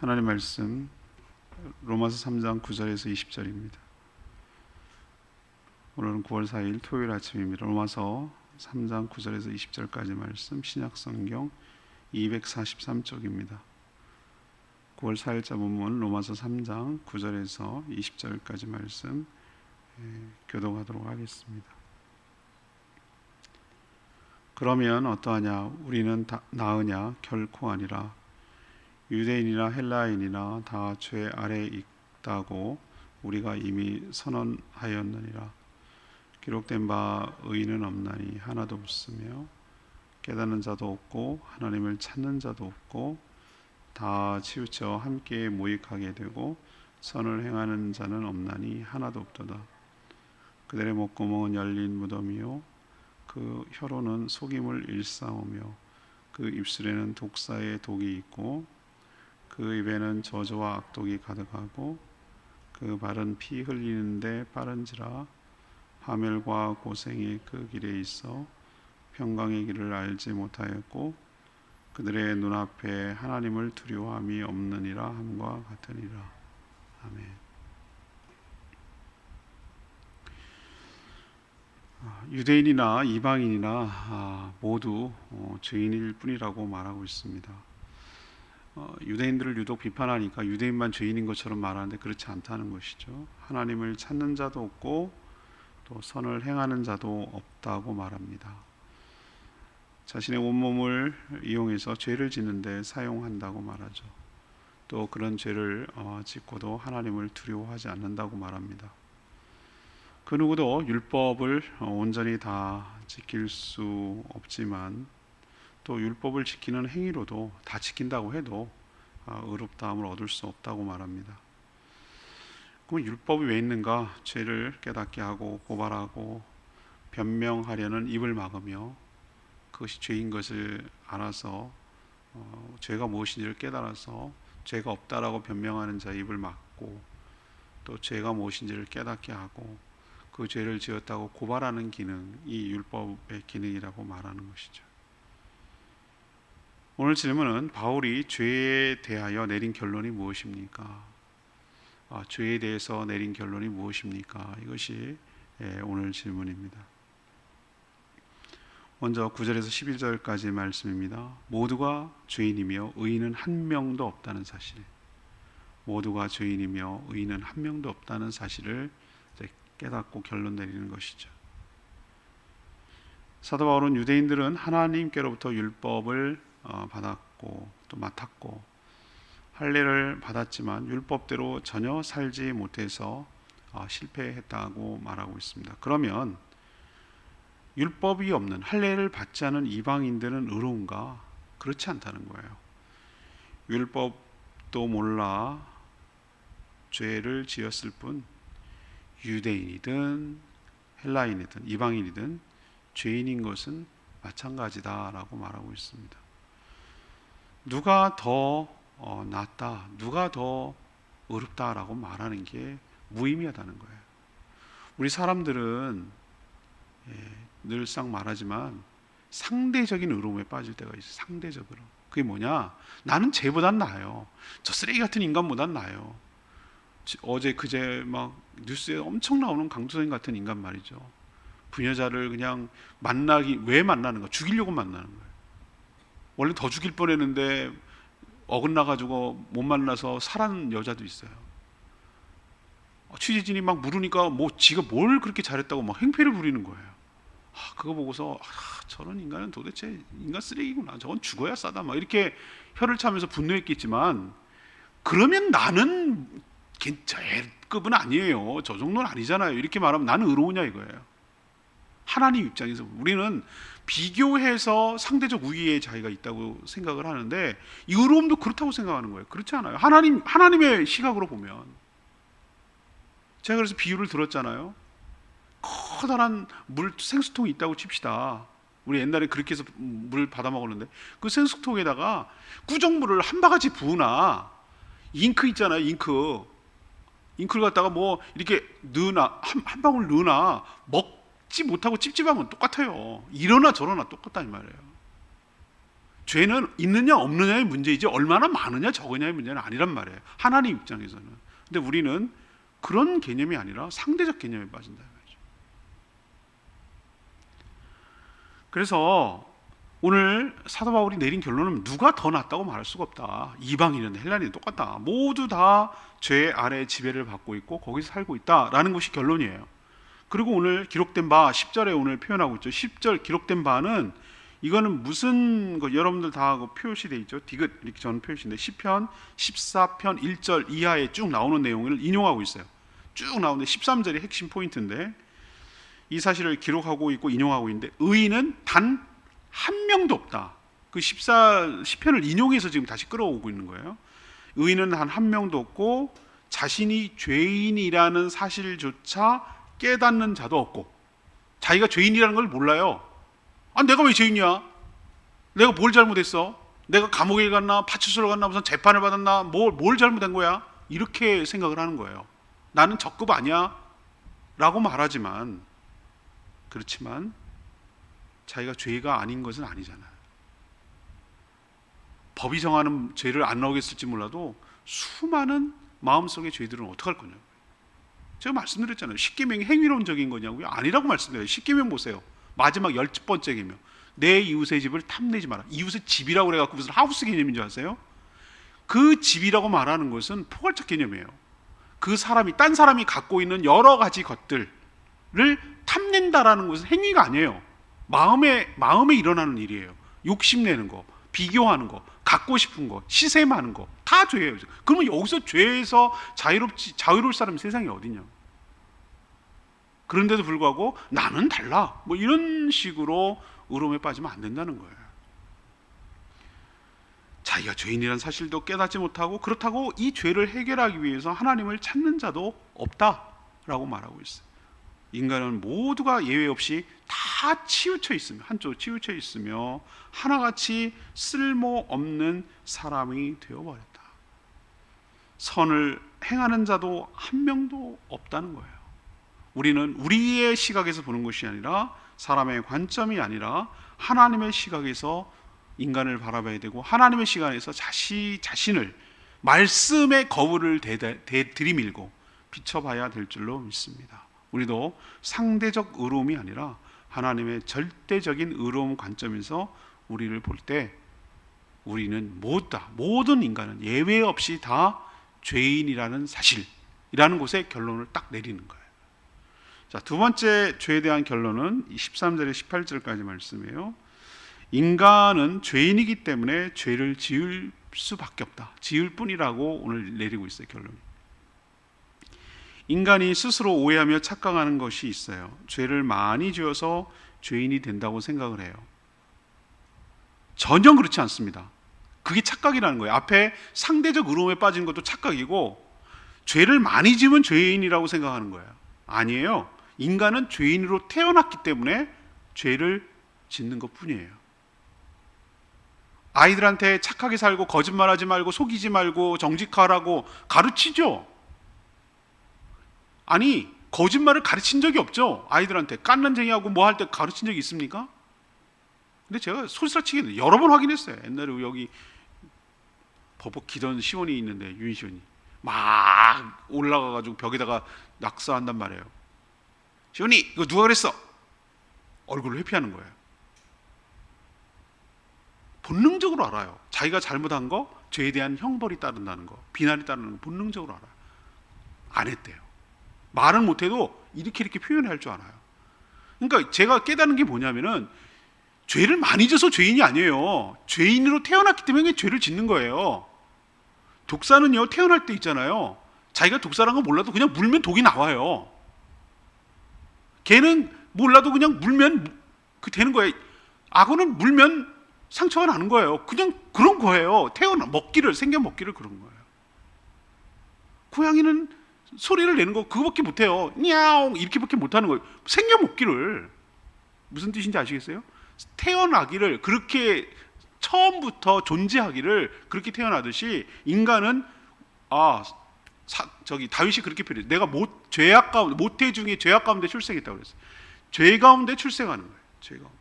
하나님 말씀 로마서 3장 9절에서 20절입니다. 오늘은 9월 4일 토요일 아침입니다. 로마서 3장 9절에서 20절까지 말씀, 신약성경 243쪽입니다. 9월 4일자 본문 로마서 3장 9절에서 20절까지 말씀 교독하도록 하겠습니다. 그러면 어떠하냐? 우리는 나으냐? 결코 아니라. 유대인이나 헬라인이나 다 죄 아래에 있다고 우리가 이미 선언하였느니라. 기록된 바 의인은 없나니 하나도 없으며 깨닫는 자도 없고 하나님을 찾는 자도 없고 다 치우쳐 함께 모익하게 되고 선을 행하는 자는 없나니 하나도 없도다. 그들의 목구멍은 열린 무덤이요 그 혀로는 속임을 일삼으며 그 입술에는 독사의 독이 있고 그 입에는 저주와 악독이 가득하고 그 발은 피 흘리는데 빠른지라. 파멸과 고생이 그 길에 있어 평강의 길을 알지 못하였고 그들의 눈앞에 하나님을 두려워함이 없느니라 함과 같으니라. 아멘. 유대인이나 이방인이나 모두 죄인일 뿐이라고 말하고 있습니다. 유대인들을 유독 비판하니까 유대인만 죄인인 것처럼 말하는데 그렇지 않다는 것이죠. 하나님을 찾는 자도 없고 또 선을 행하는 자도 없다고 말합니다. 자신의 온몸을 이용해서 죄를 짓는데 사용한다고 말하죠. 또 그런 죄를 짓고도 하나님을 두려워하지 않는다고 말합니다. 그 누구도 율법을 온전히 다 지킬 수 없지만 또 율법을 지키는 행위로도 다 지킨다고 해도 의롭다함을 얻을 수 없다고 말합니다. 그럼 율법이 왜 있는가? 죄를 깨닫게 하고 고발하고 변명하려는 입을 막으며 그것이 죄인 것을 알아서 죄가 무엇인지를 깨달아서 죄가 없다라고 변명하는 자의 입을 막고 또 죄가 무엇인지를 깨닫게 하고 그 죄를 지었다고 고발하는 기능이 율법의 기능이라고 말하는 것이죠. 오늘 질문은 바울이 죄에 대하여 내린 결론이 무엇입니까? 죄에 대해서 내린 결론이 무엇입니까? 이것이 오늘 질문입니다. 먼저 9절에서 11절까지 말씀입니다. 모두가 죄인이며 의인은 한 명도 없다는 사실. 모두가 죄인이며 의인은 한 명도 없다는 사실을 깨닫고 결론 내리는 것이죠. 사도 바울은 유대인들은 하나님께로부터 율법을 받았고 또 맡았고 할례를 받았지만 율법대로 전혀 살지 못해서 실패했다고 말하고 있습니다. 그러면 율법이 없는 할례를 받지 않은 이방인들은 의로운가? 그렇지 않다는 거예요. 율법도 몰라 죄를 지었을 뿐 유대인이든 헬라인이든 이방인이든 죄인인 것은 마찬가지다라고 말하고 있습니다. 누가 더 낫다, 누가 더 의롭다라고 말하는 게 무의미하다는 거예요. 우리 사람들은 늘상 말하지만 상대적인 의로움에 빠질 때가 있어요. 상대적으로. 그게 뭐냐? 나는 쟤보단 나아요. 저 쓰레기 같은 인간보단 나아요. 어제 그제 막 뉴스에 엄청 나오는 강도사님 같은 인간 말이죠. 부녀자를 그냥 왜 만나는 거야? 죽이려고 만나는 거예요. 원래 더 죽일 뻔했는데 어긋나가지고 못 만나서 살아난 여자도 있어요. 취재진이 막 물으니까 지가 뭘 그렇게 잘했다고 막 행패를 부리는 거예요. 그거 보고서 저런 인간은 도대체 인간 쓰레기구나. 저건 죽어야 싸다. 막 이렇게 혀를 차면서 분노했겠지만 그러면 나는 저급은 아니에요. 저 정도는 아니잖아요. 이렇게 말하면 나는 의로우냐 이거예요. 하나님 입장에서 우리는 비교해서 상대적 우위에 자기가 있다고 생각을 하는데 이 의로움도 그렇다고 생각하는 거예요. 그렇지 않아요. 하나님의 시각으로 보면 제가 그래서 비유를 들었잖아요. 커다란 생수통이 있다고 칩시다. 우리 옛날에 그렇게 해서 물 받아 먹었는데 그 생수통에다가 꾸정물을 한 바가지 부으나 잉크 있잖아요. 잉크를 갖다가 이렇게 넣으나 한 방울 넣으나 먹지 못하고 찝찝하면 똑같아요. 이러나 저러나 똑같다 이 말이에요. 죄는 있느냐 없느냐의 문제이지 얼마나 많으냐 적으냐의 문제는 아니란 말이에요. 하나님 입장에서는. 근데 우리는 그런 개념이 아니라 상대적 개념에 빠진다 말이죠. 그래서 오늘 사도 바울이 내린 결론은 누가 더 낫다고 말할 수가 없다. 이방인은 헬라인은 똑같다. 모두 다 죄 아래 지배를 받고 있고 거기서 살고 있다라는 것이 결론이에요. 그리고 오늘 기록된 바 10절에 오늘 표현하고 있죠. 10절 기록된 바는 이거는 무슨 거 여러분들 다 표시돼 있죠. 디귿 이렇게 저는 표시인데 시편 14편 1절 이하에 쭉 나오는 내용을 인용하고 있어요. 쭉 나오는데 13절이 핵심 포인트인데 이 사실을 기록하고 있고 인용하고 있는데 의인은 단 한 명도 없다. 그 10편을 인용해서 지금 다시 끌어오고 있는 거예요. 의인은 단 한 명도 없고 자신이 죄인이라는 사실조차 깨닫는 자도 없고 자기가 죄인이라는 걸 몰라요. 아, 내가 왜 죄인이야? 내가 뭘 잘못했어? 내가 감옥에 갔나? 파출소를 갔나? 무슨 재판을 받았나? 뭘 잘못한 거야? 이렇게 생각을 하는 거예요. 나는 적급 아니야? 라고 말하지만 그렇지만 자기가 죄가 아닌 것은 아니잖아요. 법이 정하는 죄를 안 나오겠을지 몰라도 수많은 마음속의 죄들은 어떡할 거냐고요. 제가 말씀드렸잖아요. 십계명이 행위론적인 거냐고요. 아니라고 말씀드려요. 십계명 보세요. 마지막 10번째 계명. 내 이웃의 집을 탐내지 마라. 이웃의 집이라고 그래갖고 무슨 하우스 개념인 줄 아세요? 그 집이라고 말하는 것은 포괄적 개념이에요. 그 사람이 딴 사람이 갖고 있는 여러 가지 것들을 탐낸다라는 것은 행위가 아니에요. 마음에 일어나는 일이에요. 욕심내는 거, 비교하는 거, 갖고 싶은 거, 시샘하는 거 다 죄예요. 그러면 여기서 죄에서 자유로울 사람이 세상에 어디냐? 그런데도 불구하고 나는 달라. 뭐 이런 식으로 의로움에 빠지면 안 된다는 거예요. 자기가 죄인이라는 사실도 깨닫지 못하고 그렇다고 이 죄를 해결하기 위해서 하나님을 찾는 자도 없다라고 말하고 있어요. 인간은 모두가 예외 없이 다 치우쳐 있으며 한쪽으로 치우쳐 있으며 하나같이 쓸모없는 사람이 되어버렸다. 선을 행하는 자도 한 명도 없다는 거예요. 우리는 우리의 시각에서 보는 것이 아니라 사람의 관점이 아니라 하나님의 시각에서 인간을 바라봐야 되고 하나님의 시간에서 자신을 말씀의 거울을 들이밀고 비춰봐야 될 줄로 믿습니다. 우리도 상대적 의로움이 아니라 하나님의 절대적인 의로움 관점에서 우리를 볼 때 우리는 모든 인간은 예외 없이 다 죄인이라는 사실이라는 곳에 결론을 딱 내리는 거예요. 자, 두 번째 죄에 대한 결론은 13절에 18절까지 말씀이에요. 인간은 죄인이기 때문에 죄를 지을 수밖에 없다. 지을 뿐이라고 오늘 내리고 있어요. 결론이. 인간이 스스로 오해하며 착각하는 것이 있어요. 죄를 많이 지어서 죄인이 된다고 생각을 해요. 전혀 그렇지 않습니다. 그게 착각이라는 거예요. 앞에 상대적 의로움에 빠진 것도 착각이고 죄를 많이 지으면 죄인이라고 생각하는 거예요. 아니에요. 인간은 죄인으로 태어났기 때문에 죄를 짓는 것뿐이에요. 아이들한테 착하게 살고 거짓말하지 말고 속이지 말고 정직하라고 가르치죠. 아니, 거짓말을 가르친 적이 없죠. 아이들한테 깐난쟁이하고 뭐 할 때 가르친 적이 있습니까? 근데 제가 솔직히 여러 번 확인했어요. 옛날에 여기 버벅히던 시원이 있는데 윤시원이 막 올라가가지고 벽에다가 낙서한단 말이에요. 시원이 이거 누가 그랬어? 얼굴을 회피하는 거예요. 본능적으로 알아요. 자기가 잘못한 거, 죄에 대한 형벌이 따른다는 거, 비난이 따르는 거 본능적으로 알아요. 안 했대요. 말은 못해도 이렇게 표현할 줄 알아요. 그러니까 제가 깨닫는 게 뭐냐면은 죄를 많이 져서 죄인이 아니에요. 죄인으로 태어났기 때문에 죄를 짓는 거예요. 독사는요, 태어날 때 있잖아요. 자기가 독사란 거 몰라도 그냥 물면 독이 나와요. 걔는 몰라도 그냥 물면 그 되는 거예요. 악어는 물면 상처가 나는 거예요. 그냥 그런 거예요. 생겨 먹기를 그런 거예요. 고양이는 소리를 내는 거 그거밖에 못해요. 냐옹 이렇게밖에 못하는 거예요. 생겨 먹기를. 무슨 뜻인지 아시겠어요? 태어나기를 그렇게 처음부터 존재하기를 그렇게 태어나듯이 인간은 다윗이 그렇게 표현해요. 내가 모태 중에 죄악 가운데 출생했다고 그랬어요. 죄 가운데 출생하는 거예요. 죄 가운데.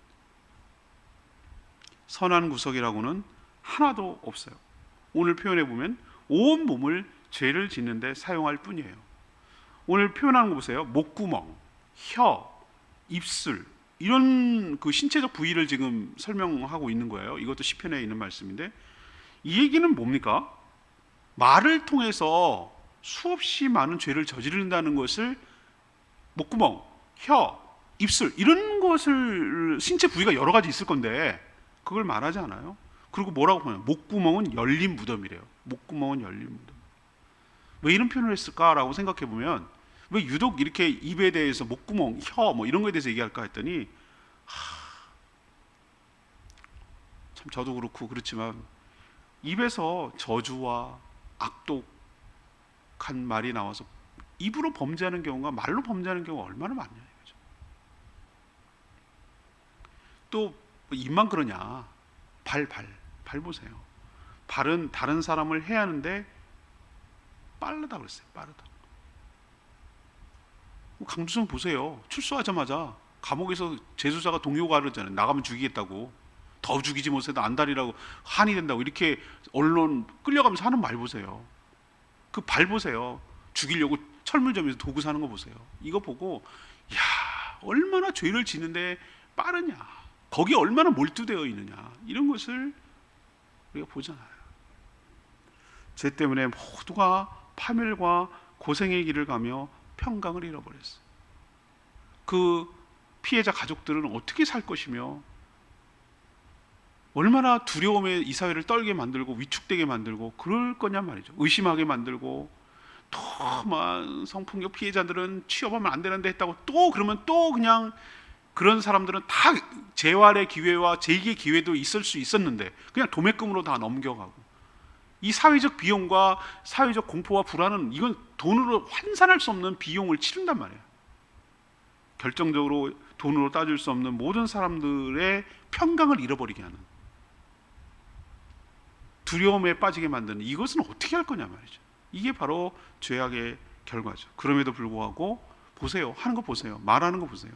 선한 구석이라고는 하나도 없어요. 오늘 표현해 보면 온 몸을 죄를 짓는데 사용할 뿐이에요. 오늘 표현하는 거 보세요. 목구멍, 혀, 입술, 이런 그 신체적 부위를 지금 설명하고 있는 거예요. 이것도 시편에 있는 말씀인데, 이 얘기는 뭡니까? 말을 통해서 수없이 많은 죄를 저지른다는 것을, 목구멍, 혀, 입술, 이런 것을, 신체 부위가 여러 가지 있을 건데 그걸 말하지 않아요. 그리고 뭐라고 보면 목구멍은 열린 무덤이래요. 목구멍은 열린 무덤. 왜 이런 표현을 했을까라고 생각해 보면, 왜 유독 이렇게 입에 대해서 목구멍, 혀 뭐 이런 거에 대해서 얘기할까 했더니, 참 저도 그렇고 그렇지만 입에서 저주와 악독한 말이 나와서 입으로 범죄하는 경우가 말로 범죄하는 경우가 얼마나 많냐 이거죠. 또 입만 그러냐? 발 보세요. 발은 다른 사람을 해하는데 빠르다 그랬어요. 빠르다. 강두성 보세요. 출소하자마자 감옥에서 재수자가 동요가 그러잖아요. 나가면 죽이겠다고. 더 죽이지 못해도 안달이라고, 한이 된다고, 이렇게 언론 끌려가면서 하는 말 보세요. 그 발 보세요. 죽이려고 철물점에서 도구 사는 거 보세요. 이거 보고 야, 얼마나 죄를 지는데 빠르냐, 거기에 얼마나 몰두되어 있느냐, 이런 것을 우리가 보잖아요. 죄 때문에 모두가 파멸과 고생의 길을 가며 평강을 잃어버렸어요. 그 피해자 가족들은 어떻게 살 것이며, 얼마나 두려움에 이 사회를 떨게 만들고 위축되게 만들고 그럴 거냐 말이죠. 의심하게 만들고, 또 성폭력 피해자들은 취업하면 안 되는데 했다고 또 그러면 또 그냥, 그런 사람들은 다 재활의 기회와 재기의 기회도 있을 수 있었는데 그냥 도매금으로 다 넘겨가고, 이 사회적 비용과 사회적 공포와 불안은, 이건 돈으로 환산할 수 없는 비용을 치른단 말이에요. 결정적으로 돈으로 따질 수 없는 모든 사람들의 평강을 잃어버리게 하는, 두려움에 빠지게 만드는, 이것은 어떻게 할 거냐 말이죠. 이게 바로 죄악의 결과죠. 그럼에도 불구하고 보세요. 하는 거 보세요. 말하는 거 보세요.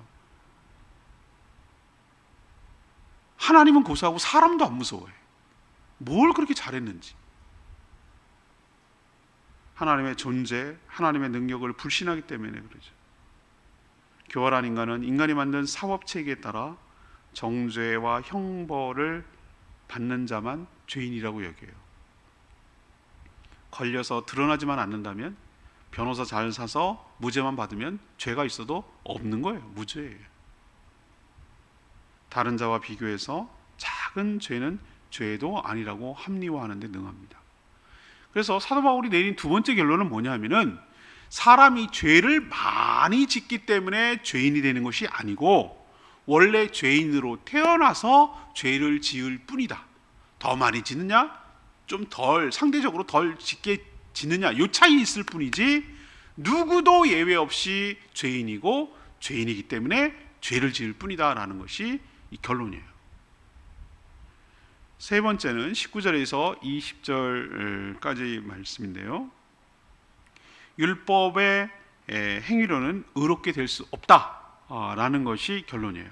하나님은 고사하고 사람도 안 무서워해. 뭘 그렇게 잘했는지. 하나님의 존재, 하나님의 능력을 불신하기 때문에 그러죠. 교활한 인간은 인간이 만든 사법체계에 따라 정죄와 형벌을 받는 자만 죄인이라고 여겨요. 걸려서 드러나지만 않는다면, 변호사 잘 사서 무죄만 받으면 죄가 있어도 없는 거예요. 무죄예요. 다른 자와 비교해서 작은 죄는 죄도 아니라고 합리화하는 데 능합니다. 그래서 사도 바울이 내린 두 번째 결론은 뭐냐 하면은, 사람이 죄를 많이 짓기 때문에 죄인이 되는 것이 아니고, 원래 죄인으로 태어나서 죄를 지을 뿐이다. 더 많이 짓느냐, 좀 덜, 상대적으로 덜 짓게 짓느냐, 요 차이 있을 뿐이지 누구도 예외 없이 죄인이고 죄인이기 때문에 죄를 지을 뿐이다라는 것이 이 결론이에요. 세 번째는 19절에서 20절까지 말씀인데요. 율법의 행위로는 의롭게 될 수 없다라는 것이 결론이에요.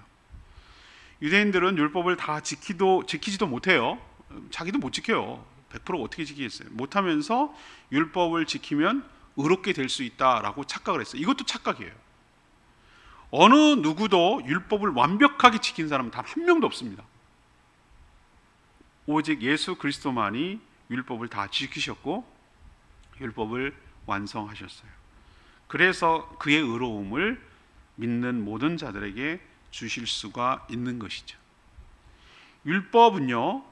유대인들은 율법을 다 지키지도 못해요. 자기도 못 지켜요. 100% 어떻게 지키겠어요? 못하면서 율법을 지키면 의롭게 될 수 있다라고 착각을 했어요. 이것도 착각이에요. 어느 누구도 율법을 완벽하게 지킨 사람은 단 한 명도 없습니다. 오직 예수 그리스도만이 율법을 다 지키셨고 율법을 완성하셨어요. 그래서 그의 의로움을 믿는 모든 자들에게 주실 수가 있는 것이죠. 율법은요,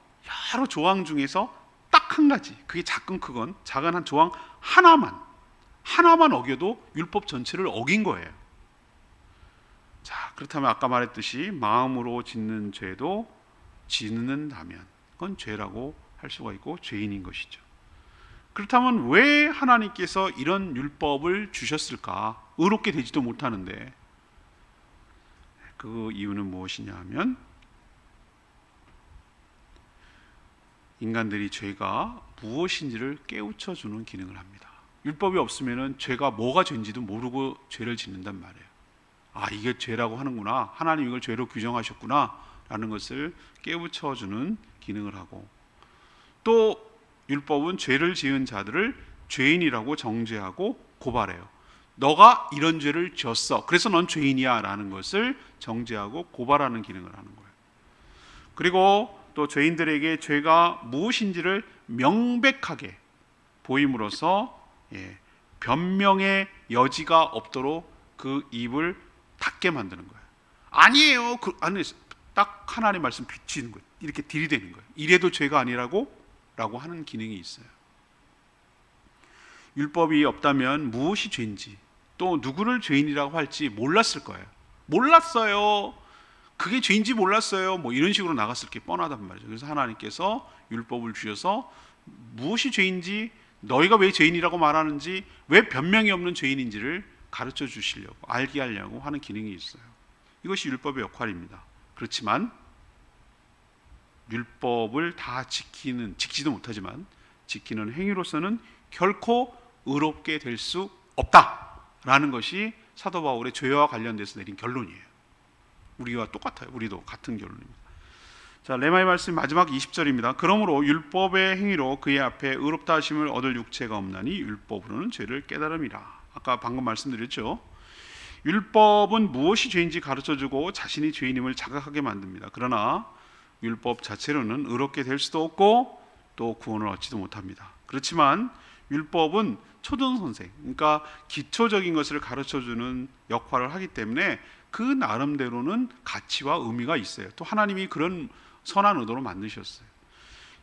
여러 조항 중에서 딱 한 가지, 그게 작건 크건 작은 한 조항 하나만 어겨도 율법 전체를 어긴 거예요. 자, 그렇다면 아까 말했듯이 마음으로 짓는 죄도 짓는다면 그건 죄라고 할 수가 있고 죄인인 것이죠. 그렇다면 왜 하나님께서 이런 율법을 주셨을까? 의롭게 되지도 못하는데. 그 이유는 무엇이냐 하면, 인간들이 죄가 무엇인지를 깨우쳐 주는 기능을 합니다. 율법이 없으면 죄가 뭐가 죄인지도 모르고 죄를 짓는단 말이에요. 아, 이게 죄라고 하는구나, 하나님 이걸 죄로 규정하셨구나 라는 것을 깨우쳐주는 기능을 하고, 또 율법은 죄를 지은 자들을 죄인이라고 정죄하고 고발해요. 너가 이런 죄를 지었어, 그래서 넌 죄인이야 라는 것을 정죄하고 고발하는 기능을 하는 거예요. 그리고 또 죄인들에게 죄가 무엇인지를 명백하게 보임으로써 변명의 여지가 없도록 그 입을 닫게 만드는 거예요. 아니에요, 아니, 딱 하나님 말씀 비치는 거예요. 이렇게 들이대는 거예요. 이래도 죄가 아니라고 라고 하는 기능이 있어요. 율법이 없다면 무엇이 죄인지, 또 누구를 죄인이라고 할지 몰랐을 거예요. 몰랐어요, 그게 죄인지 몰랐어요, 뭐 이런 식으로 나갔을 게 뻔하단 말이죠. 그래서 하나님께서 율법을 주셔서 무엇이 죄인지, 너희가 왜 죄인이라고 말하는지, 왜 변명이 없는 죄인인지를 가르쳐 주시려고, 알게 하려고 하는 기능이 있어요. 이것이 율법의 역할입니다. 그렇지만 율법을 다 지키지도 못하지만 지키는 행위로서는 결코 의롭게 될 수 없다라는 것이 사도 바울의 죄와 관련돼서 내린 결론이에요. 우리와 똑같아요. 우리도 같은 결론입니다. 자, 레마의 말씀 마지막 20절입니다. 그러므로 율법의 행위로 그의 앞에 의롭다 하심을 얻을 육체가 없나니 율법으로는 죄를 깨달음이라. 아까 방금 말씀드렸죠. 율법은 무엇이 죄인지 가르쳐주고 자신이 죄인임을 자각하게 만듭니다. 그러나 율법 자체로는 의롭게 될 수도 없고 또 구원을 얻지도 못합니다. 그렇지만 율법은 초등선생, 그러니까 기초적인 것을 가르쳐주는 역할을 하기 때문에 그 나름대로는 가치와 의미가 있어요. 또 하나님이 그런 선한 의도로 만드셨어요.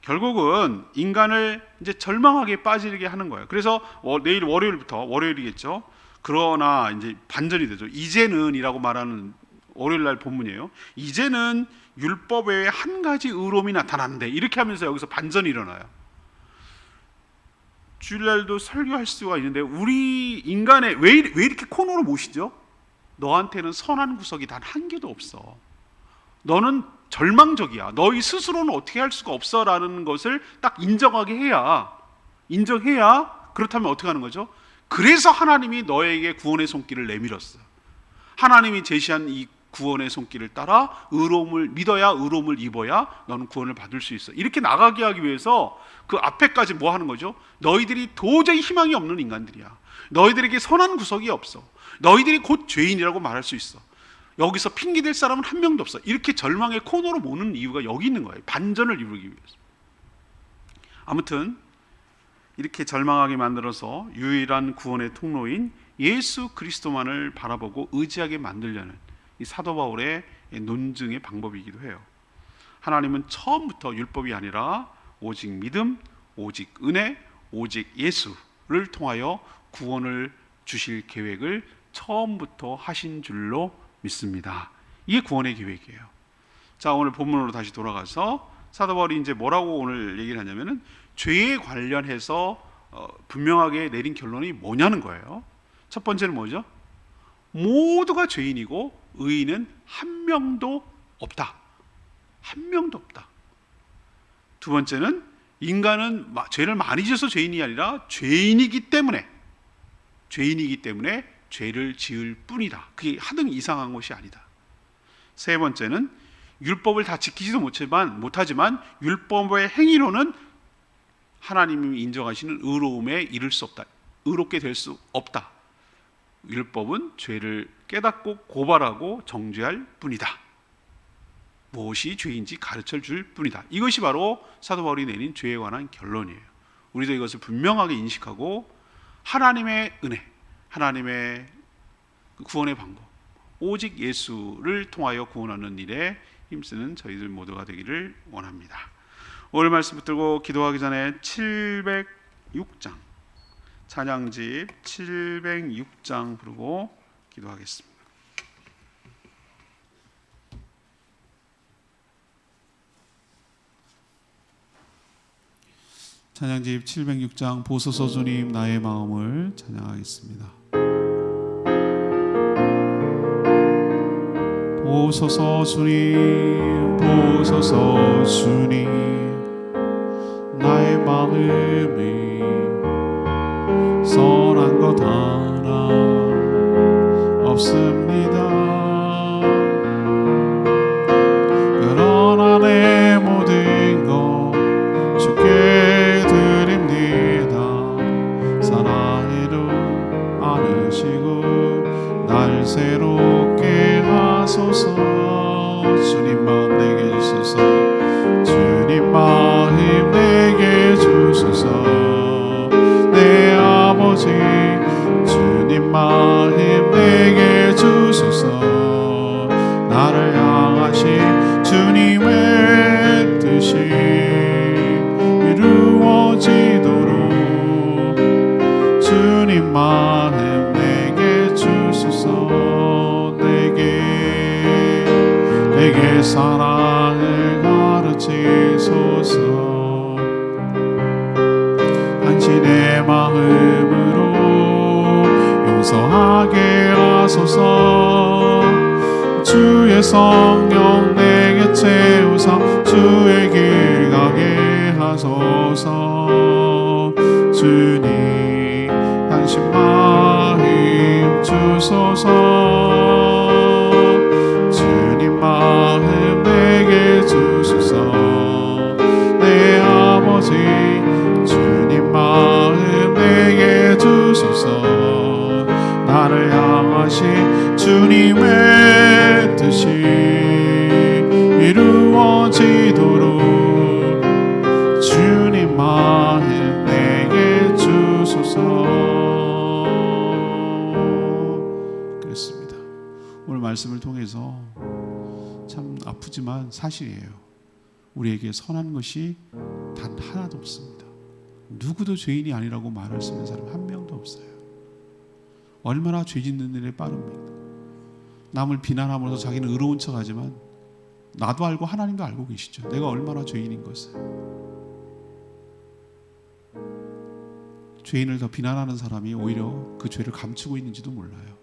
결국은 인간을 이제 절망하게 빠지게 하는 거예요. 그래서 내일 월요일이겠죠. 그러나 이제 반전이 되죠. 이제는이라고 말하는 월요일 날 본문이에요. 이제는 율법 외에 한 가지 의로움이 나타나는데, 이렇게 하면서 여기서 반전이 일어나요. 주일날도 설교할 수가 있는데 우리 인간의 왜 이렇게 코너로 모시죠? 너한테는 선한 구석이 단 한 개도 없어. 너는 절망적이야. 너희 스스로는 어떻게 할 수가 없어 라는 것을 딱 인정해야 그렇다면 어떻게 하는 거죠? 그래서 하나님이 너에게 구원의 손길을 내밀었어. 하나님이 제시한 이 구원의 손길을 따라 의로움을 믿어야, 의로움을 입어야 너는 구원을 받을 수 있어. 이렇게 나가게 하기 위해서 그 앞에까지 뭐 하는 거죠? 너희들이 도저히 희망이 없는 인간들이야. 너희들에게 선한 구석이 없어. 너희들이 곧 죄인이라고 말할 수 있어. 여기서 핑계댈 사람은 한 명도 없어. 이렇게 절망의 코너로 모는 이유가 여기 있는 거예요. 반전을 이루기 위해서. 아무튼 이렇게 절망하게 만들어서 유일한 구원의 통로인 예수 그리스도만을 바라보고 의지하게 만들려는 이 사도 바울의 논증의 방법이기도 해요. 하나님은 처음부터 율법이 아니라 오직 믿음, 오직 은혜, 오직 예수를 통하여 구원을 주실 계획을 처음부터 하신 줄로 믿습니다. 이게 구원의 계획이에요. 자, 오늘 본문으로 다시 돌아가서 사도 바울이 이제 뭐라고 오늘 얘기를 하냐면은 죄에 관련해서 분명하게 내린 결론이 뭐냐는 거예요. 첫 번째는 뭐죠? 모두가 죄인이고 의인은 한 명도 없다. 한 명도 없다. 두 번째는 인간은 죄를 많이 지어서 죄인이 아니라 죄인이기 때문에 죄를 지을 뿐이다. 그게 하등 이상한 것이 아니다. 세 번째는 율법을 다 지키지도 못하지만 율법의 행위로는 하나님이 인정하시는 의로움에 이를 수 없다. 의롭게 될 수 없다. 율법은 죄를 깨닫고 고발하고 정죄할 뿐이다. 무엇이 죄인지 가르쳐 줄 뿐이다. 이것이 바로 사도 바울이 내린 죄에 관한 결론이에요. 우리도 이것을 분명하게 인식하고 하나님의 은혜, 하나님의 구원의 방법, 오직 예수를 통하여 구원하는 일에 힘쓰는 저희들 모두가 되기를 원합니다. 오늘 말씀 붙들고 기도하기 전에 706장 찬양집 706장 부르고 기도하겠습니다. 찬양집 706장 보소서 주님 나의 마음을 찬양하겠습니다. 보소서 주님, 보소서 주님, 나의 마음이 선한 것 하나 없습니다. 주의 성령 내게 채우사 주의 길 가게 하소서. 주님 한심마 힘 주소서. 주님 마음 내게 주소서. 내 아버지 주님 마음 내게 주소서. 나를 향하신 주님의 뜻이 이루어지도록 주님 마음 내게 주소서. 그렇습니다. 오늘 말씀을 통해서 참 아프지만 사실이에요. 우리에게 선한 것이 단 하나도 없습니다. 누구도 죄인이 아니라고 말할 수 있는 사람 한 명도 없어요. 얼마나 죄 짓는 일에 빠릅니까? 남을 비난함으로써 자기는 의로운 척하지만 나도 알고 하나님도 알고 계시죠. 내가 얼마나 죄인인 것을. 죄인을 더 비난하는 사람이 오히려 그 죄를 감추고 있는지도 몰라요.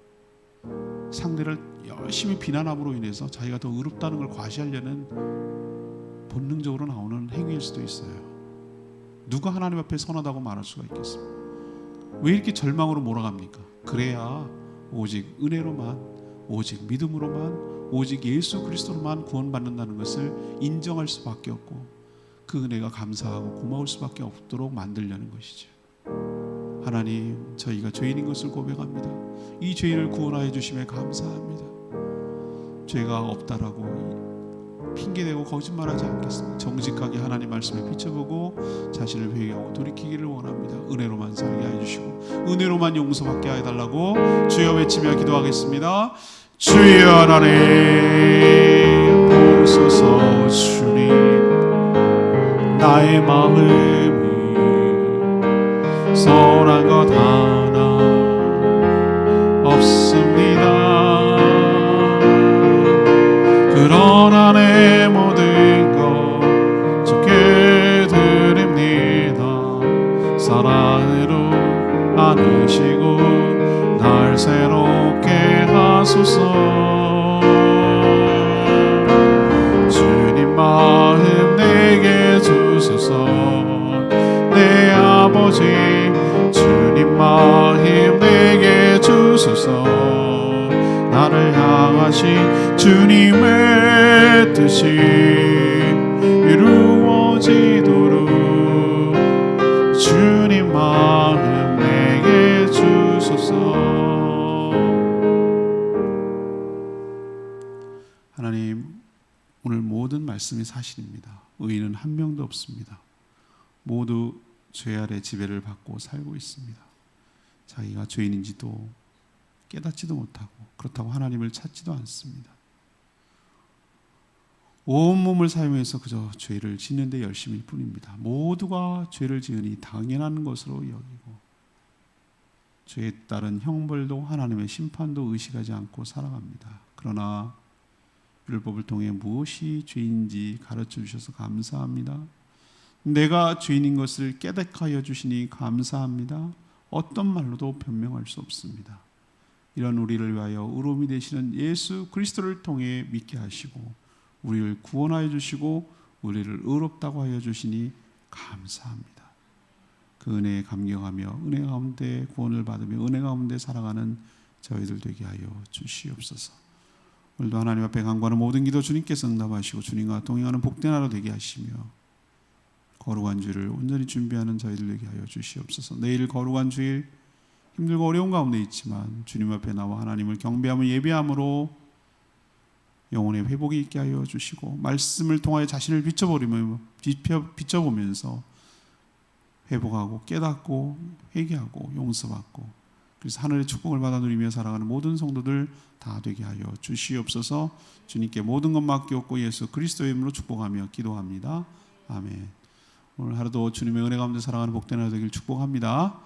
상대를 열심히 비난함으로 인해서 자기가 더 의롭다는 걸 과시하려는 본능적으로 나오는 행위일 수도 있어요. 누가 하나님 앞에 선하다고 말할 수가 있겠습니까? 왜 이렇게 절망으로 몰아갑니까? 그래야 오직 은혜로만, 오직 믿음으로만, 오직 예수 그리스도로만 구원받는다는 것을 인정할 수밖에 없고 그 은혜가 감사하고 고마울 수밖에 없도록 만들려는 것이죠. 하나님, 저희가 죄인인 것을 고백합니다. 이 죄인을 구원하여 주심에 감사합니다. 죄가 없다라고 핑계대고 거짓말하지 않겠습니다. 정직하게 하나님 말씀에 비춰보고 자신을 회개하고 돌이키기를 원합니다. 은혜로만 살게 해주시고 은혜로만 용서받게 해달라고 주여 외치며 기도하겠습니다. 주여 하나님 보소서. 주님, 나의 마음이 선한 것 하나 없습니다. 그러나 내 모든 것 주께 드립니다. 사랑으로 안으시고 날 새롭게 하소서. 주님 마음 내게 주소서. 내 아버지 주님 마음 내게 주소서. 나를 향하신 주님의 뜻이 이루어지도록 주님 마음 내게 주소서. 하나님, 오늘 모든 말씀이 사실입니다. 의인은 한 명도 없습니다. 모두 죄 아래 지배를 받고 살고 있습니다. 자기가 죄인인지도 깨닫지도 못하고 그렇다고 하나님을 찾지도 않습니다. 온몸을 사용해서 그저 죄를 짓는 데 열심일 뿐입니다. 모두가 죄를 지으니 당연한 것으로 여기고 죄에 따른 형벌도 하나님의 심판도 의식하지 않고 살아갑니다. 그러나 율법을 통해 무엇이 죄인지 가르쳐 주셔서 감사합니다. 내가 죄인인 것을 깨닫게 하여 주시니 감사합니다. 어떤 말로도 변명할 수 없습니다. 이런 우리를 위하여 의로움이 되시는 예수 그리스도를 통해 믿게 하시고 우리를 구원하여 주시고 우리를 의롭다고 하여 주시니 감사합니다. 그 은혜에 감격하며 은혜 가운데 구원을 받으며 은혜 가운데 살아가는 저희들 되게 하여 주시옵소서. 오늘도 하나님 앞에 간구하는 모든 기도 주님께서 응답하시고 주님과 동행하는 복된 하루 되게 하시며 거룩한 주일을 온전히 준비하는 저희들 되게 하여 주시옵소서. 내일 거룩한 주일 힘들고 어려운 가운데 있지만 주님 앞에 나와 하나님을 경배하며 예배함으로 영혼의 회복이 있게 하여 주시고 말씀을 통하여 자신을 비춰보면서 회복하고 깨닫고 회개하고 용서받고 그래서 하늘의 축복을 받아 누리며 살아가는 모든 성도들 다 되게 하여 주시옵소서. 주님께 모든 것 맡기옵고 예수 그리스도의 이름으로 축복하며 기도합니다. 아멘. 오늘 하루도 주님의 은혜 가운데 살아가는 복된 하루 되길 축복합니다.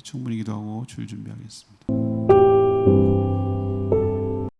충분히 기도하고 주일 준비하겠습니다.